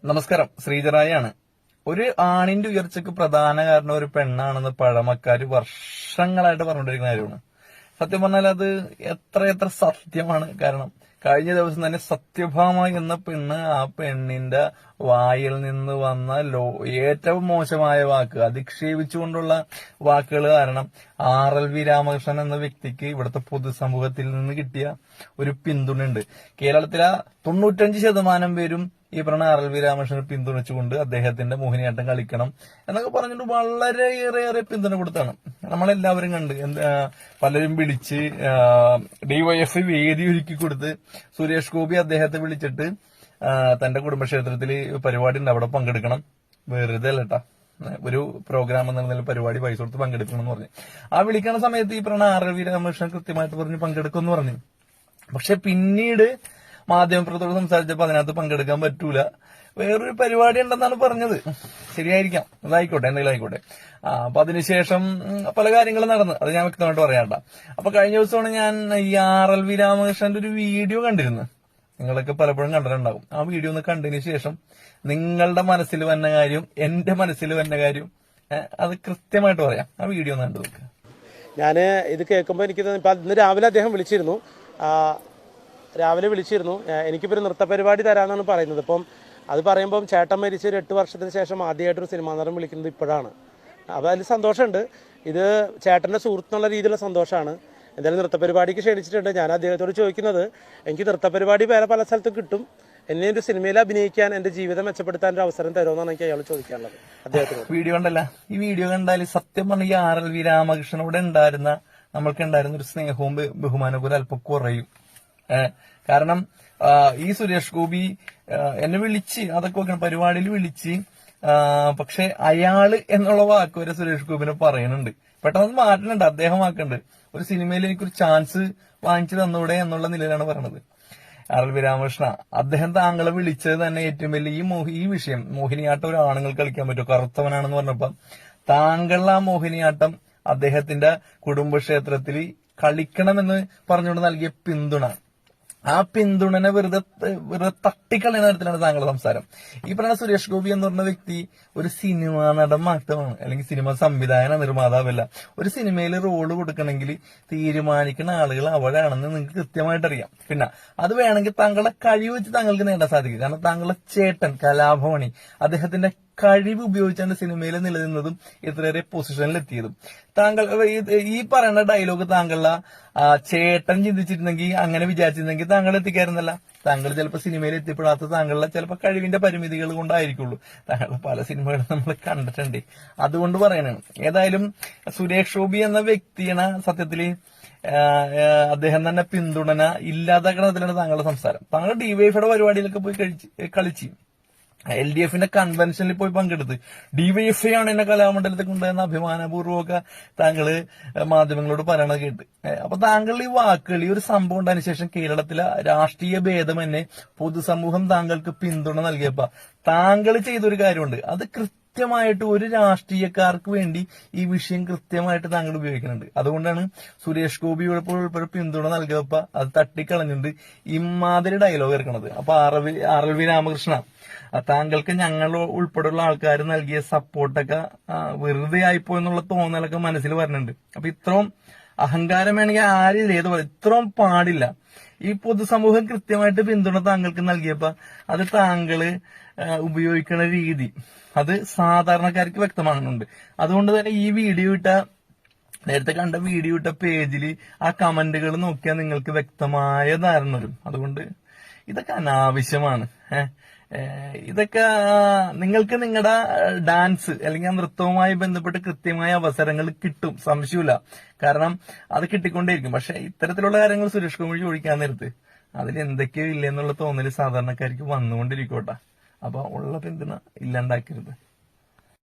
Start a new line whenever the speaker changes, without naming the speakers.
നമസ്കാരം, ശ്രീധരായാണ്. ഒരു ആണിന്റെ ഉയർച്ചയ്ക്ക് പ്രധാന കാരണം ഒരു പെണ്ണാണെന്ന് പഴമക്കാര് വർഷങ്ങളായിട്ട് പറഞ്ഞുകൊണ്ടിരിക്കുന്ന കാര്യമാണ്. സത്യം പറഞ്ഞാൽ അത് എത്ര സത്യമാണ്. കാരണം കഴിഞ്ഞ ദിവസം തന്നെ സത്യഭാമ എന്ന പെണ്ണ്, ആ പെണ്ണിന്റെ വായിൽ നിന്ന് വന്ന ഏറ്റവും മോശമായ വാക്ക്, അധിക്ഷേപിച്ചുകൊണ്ടുള്ള വാക്കുകൾ കാരണം RLV രാമകൃഷ്ണൻ എന്ന വ്യക്തിക്ക് ഇവിടുത്തെ പൊതുസമൂഹത്തിൽ നിന്ന് കിട്ടിയ ഒരു പിന്തുണയുണ്ട്. കേരളത്തിലെ 95% പേരും ഈ പറഞ്ഞ RLV രാമകൃഷ്ണനെ പിന്തുണച്ചുകൊണ്ട് അദ്ദേഹത്തിന്റെ മോഹിനിയാട്ടം കളിക്കണം എന്നൊക്കെ പറഞ്ഞിട്ട് വളരെയേറെ പിന്തുണ കൊടുത്താണ്. നമ്മളെല്ലാവരും കണ്ട് പലരും വിളിച്ച് DYFI വേദി ഒരുക്കി കൊടുത്ത് സുരേഷ് ഗോപി അദ്ദേഹത്തെ വിളിച്ചിട്ട് തന്റെ കുടുംബക്ഷേത്രത്തിൽ പരിപാടി ഉണ്ട്, അവിടെ പങ്കെടുക്കണം, വെറുതെ അല്ലട്ടാ, ഒരു പ്രോഗ്രാം എന്നുള്ള പരിപാടി പൈസ കൊടുത്ത് പങ്കെടുക്കണം എന്ന് പറഞ്ഞു. ആ വിളിക്കുന്ന സമയത്ത് ഈ പറഞ്ഞ RLV രാമകൃഷ്ണൻ കൃത്യമായിട്ട് പറഞ്ഞ് പങ്കെടുക്കുമെന്ന് പറഞ്ഞു. പക്ഷെ പിന്നീട് മാധ്യമപ്രവർത്തകരോട് സംസാരിച്ചപ്പോൾ അതിനകത്ത് പങ്കെടുക്കാൻ പറ്റൂല, വേറൊരു പരിപാടി ഉണ്ടെന്നാണ് പറഞ്ഞത്. ശരിയായിരിക്കാം, അതായിക്കോട്ടെ, എന്തെങ്കിലും ആയിക്കോട്ടെ. അപ്പൊ അതിനുശേഷം പല കാര്യങ്ങളും നടന്നു, അത് ഞാൻ വ്യക്തമായിട്ട് പറയാണ്ട. അപ്പൊ കഴിഞ്ഞ ദിവസമാണ് ഞാൻ ഈ RLV രാമകൃഷ്ണന്റെ ഒരു വീഡിയോ കണ്ടിരുന്നു. നിങ്ങളൊക്കെ പലപ്പോഴും കണ്ടിട്ടുണ്ടാകും. ആ വീഡിയോ ഒന്ന് കണ്ടതിന് ശേഷം നിങ്ങളുടെ മനസ്സിൽ വന്ന കാര്യം, എന്റെ മനസ്സിൽ വന്ന കാര്യം അത് കൃത്യമായിട്ട് പറയാം. ആ വീഡിയോ ഒന്ന് കണ്ടു നോക്കുക.
ഞാൻ ഇത് കേൾക്കുമ്പോൾ എനിക്ക് ഇന്ന് രാവിലെ അദ്ദേഹം വിളിച്ചിരുന്നു. എനിക്കിപ്പോൾ ഒരു നൃത്തപരിപാടി തരാമെന്നാണ് പറയുന്നത്. അപ്പം അത് പറയുമ്പം ചേട്ടൻ മരിച്ച് ഒരു 8 വർഷത്തിന് ശേഷം ആദ്യമായിട്ടൊരു സിനിമാ നടൻ വിളിക്കുന്നത് ഇപ്പോഴാണ്. അപ്പോൾ അതിൽ സന്തോഷമുണ്ട്. ഇത് ചേട്ടൻ്റെ സുഹൃത്തുന്നുള്ള രീതിയിലുള്ള സന്തോഷമാണ്. എന്തായാലും നൃത്തപരിപാടിക്ക് ക്ഷണിച്ചിട്ടുണ്ട്. ഞാൻ അദ്ദേഹത്തോട് ചോദിക്കുന്നത്, എനിക്ക് നൃത്തപരിപാടി വേറെ പല സ്ഥലത്തും കിട്ടും, എന്നെ ഒരു സിനിമയിൽ അഭിനയിക്കാൻ, എൻ്റെ ജീവിതം മെച്ചപ്പെടുത്താൻ ഒരു അവസരം തരുമെന്നാണ് എനിക്ക് അയാൾ ചോദിക്കാനുള്ളത്. അദ്ദേഹത്തിന്
വീഡിയോ കണ്ടല്ല, ഈ വീഡിയോ കണ്ടാൽ സത്യം പറഞ്ഞ ഈ RLV രാമകൃഷ്ണനോട് നമ്മൾക്കുണ്ടായിരുന്ന ഒരു സ്നേഹവും ബഹുമാനവും ഒരു അല്പം കുറയും. കാരണം ഈ സുരേഷ് ഗോപി എന്നെ വിളിച്ച്, അതൊക്കെ പരിപാടിയിൽ വിളിച്ച്, പക്ഷെ അയാള് എന്നുള്ള വാക്ക് വരെ സുരേഷ് ഗോപിനെ പറയുന്നുണ്ട്. പെട്ടെന്ന് മാറ്റുന്നുണ്ട്, അദ്ദേഹം ആക്കുന്നുണ്ട്. ഒരു സിനിമയിൽ എനിക്കൊരു ചാൻസ് വാങ്ങിച്ചു തന്നൂടെ എന്നുള്ള നിലയിലാണ് പറയണത്. RLV രാമകൃഷ്ണ, അദ്ദേഹം താങ്കളെ വിളിച്ചത് തന്നെ ഏറ്റവും വലിയ ഈ വിഷയം, മോഹിനിയാട്ടം ഒരു ആണുങ്ങൾ കളിക്കാൻ പറ്റുമോ, കറുത്തവനാണെന്ന് പറഞ്ഞപ്പോ താങ്കളുടെ ആ മോഹിനിയാട്ടം അദ്ദേഹത്തിന്റെ കുടുംബക്ഷേത്രത്തിൽ കളിക്കണമെന്ന് പറഞ്ഞുകൊണ്ട് നൽകിയ പിന്തുണ, ആ പിന്തുണനെ വെറുതെ തട്ടിക്കളയുന്ന തരത്തിലാണ് താങ്കളുടെ സംസാരം. ഈ പറഞ്ഞ സുരേഷ് ഗോപി എന്ന് പറഞ്ഞ വ്യക്തി ഒരു സിനിമാ നടൻ മാത്രമാണ്, അല്ലെങ്കിൽ സിനിമ സംവിധായക നിർമ്മാതാവല്ല. ഒരു സിനിമയിൽ റോള് കൊടുക്കണമെങ്കിൽ തീരുമാനിക്കുന്ന ആളുകൾ അവിടെയാണെന്ന് നിങ്ങൾക്ക് കൃത്യമായിട്ട് അറിയാം. പിന്നെ അത് വേണമെങ്കിൽ താങ്കളുടെ കഴിവ് വെച്ച് താങ്കൾക്ക് നേടാൻ സാധിക്കും. കാരണം താങ്കളുടെ ചേട്ടൻ കലാഭവണി അദ്ദേഹത്തിന്റെ കഴിവ് ഉപയോഗിച്ചാണ് സിനിമയിൽ നിലനിന്നതും ഇത്രയേറെ പൊസിഷനിൽ എത്തിയതും. താങ്കൾ ഈ പറയുന്ന ഡയലോഗ് താങ്കളുടെ ചേട്ടൻ ചിന്തിച്ചിരുന്നെങ്കിൽ, അങ്ങനെ വിചാരിച്ചിരുന്നെങ്കിൽ താങ്കൾ എത്തിക്കായിരുന്നല്ല. താങ്കൾ ചിലപ്പോൾ സിനിമയിൽ എത്തിപ്പെടാത്ത താങ്കളുടെ ചിലപ്പോൾ കഴിവിന്റെ പരിമിതികൾ കൊണ്ടായിരിക്കുള്ളൂ. താങ്കളുടെ പല സിനിമകളും നമ്മൾ കണ്ടിട്ടുണ്ട്, അതുകൊണ്ട് പറയണാണ്. ഏതായാലും സുരേഷ് ഗോപി എന്ന വ്യക്തിയാണ് സത്യത്തില് അദ്ദേഹം തന്നെ പിന്തുണ ഇല്ലാതാക്കണത്തിലാണ് താങ്കളുടെ സംസാരം. താങ്കൾ DYFIയുടെ പരിപാടിയിലൊക്കെ പോയി കളിച്ച്, LDFന്റെ കൺവെൻഷനിൽ പോയി പങ്കെടുത്ത്, DYFI ആണ് എന്നെ കലാമണ്ഡലത്തിൽ കൊണ്ടുവന്ന അഭിമാനപൂർവ്വമൊക്കെ താങ്കള് മാധ്യമങ്ങളോട് പറയണത് കേട്ട്. അപ്പൊ താങ്കളുടെ ഈ വാക്കുകൾ, ഈ ഒരു സംഭവം ഉണ്ടായതിനു ശേഷം കേരളത്തിലെ രാഷ്ട്രീയ ഭേദം എന്നെ പൊതുസമൂഹം താങ്കൾക്ക് പിന്തുണ നൽകിയപ്പോ താങ്കൾ ചെയ്തൊരു കാര്യമുണ്ട്. അത് കൃത്യമായിട്ട് ഒരു രാഷ്ട്രീയക്കാർക്ക് വേണ്ടി ഈ വിഷയം കൃത്യമായിട്ട് താങ്കൾ ഉപയോഗിക്കുന്നുണ്ട്. അതുകൊണ്ടാണ് സുരേഷ് ഗോപിയോടൊപ്പം പിന്തുണ നൽകിയപ്പോ അത് തട്ടിക്കളഞ്ഞിട്ടുണ്ട് ഇമാതിരി ഡയലോഗ് ഇറക്കണത്. അപ്പൊ RLV രാമകൃഷ്ണ, താങ്കൾക്ക് ഞങ്ങൾ ഉൾപ്പെടെയുള്ള ആൾക്കാർ നൽകിയ സപ്പോർട്ടൊക്കെ വെറുതെ ആയിപ്പോ എന്നുള്ള തോന്നലൊക്കെ മനസ്സിൽ വരുന്നുണ്ട്. അപ്പൊ ഇത്രയും അഹങ്കാരം വേണമെങ്കിൽ ആരും ഏതുപോലെ, ഇത്രയും പാടില്ല. ഈ പൊതുസമൂഹം കൃത്യമായിട്ട് പിന്തുണ താങ്കൾക്ക് നൽകിയപ്പോ അത് താങ്കള് ഉപയോഗിക്കുന്ന രീതി അത് സാധാരണക്കാർക്ക് വ്യക്തമാകുന്നുണ്ട്. അതുകൊണ്ട് തന്നെ ഈ നേരത്തെ കണ്ട വീഡിയോ ഇട്ട പേജിൽ ആ കമന്റുകൾ നോക്കിയാൽ നിങ്ങൾക്ക് വ്യക്തമായ ധാരണ വരും. അതുകൊണ്ട് ഇതൊക്കെ അനാവശ്യമാണ്. ഇതൊക്കെ നിങ്ങൾക്ക് നിങ്ങളുടെ ഡാൻസ് അല്ലെങ്കിൽ നൃത്തവുമായി ബന്ധപ്പെട്ട് കൃത്യമായ അവസരങ്ങൾ കിട്ടും, സംശയമില്ല. കാരണം അത് കിട്ടിക്കൊണ്ടേയിരിക്കും. പക്ഷെ ഇത്തരത്തിലുള്ള കാര്യങ്ങൾ സുരേഷ് ഗോപി ചോദിക്കാൻ നേരത്ത് അതിൽ എന്തൊക്കെയോ ഇല്ലെന്നുള്ള തോന്നല് സാധാരണക്കാർക്ക് വന്നുകൊണ്ടിരിക്കട്ടെ. അപ്പൊ ഉള്ള പിന്തുണ ഇല്ലാണ്ടാക്കരുത്.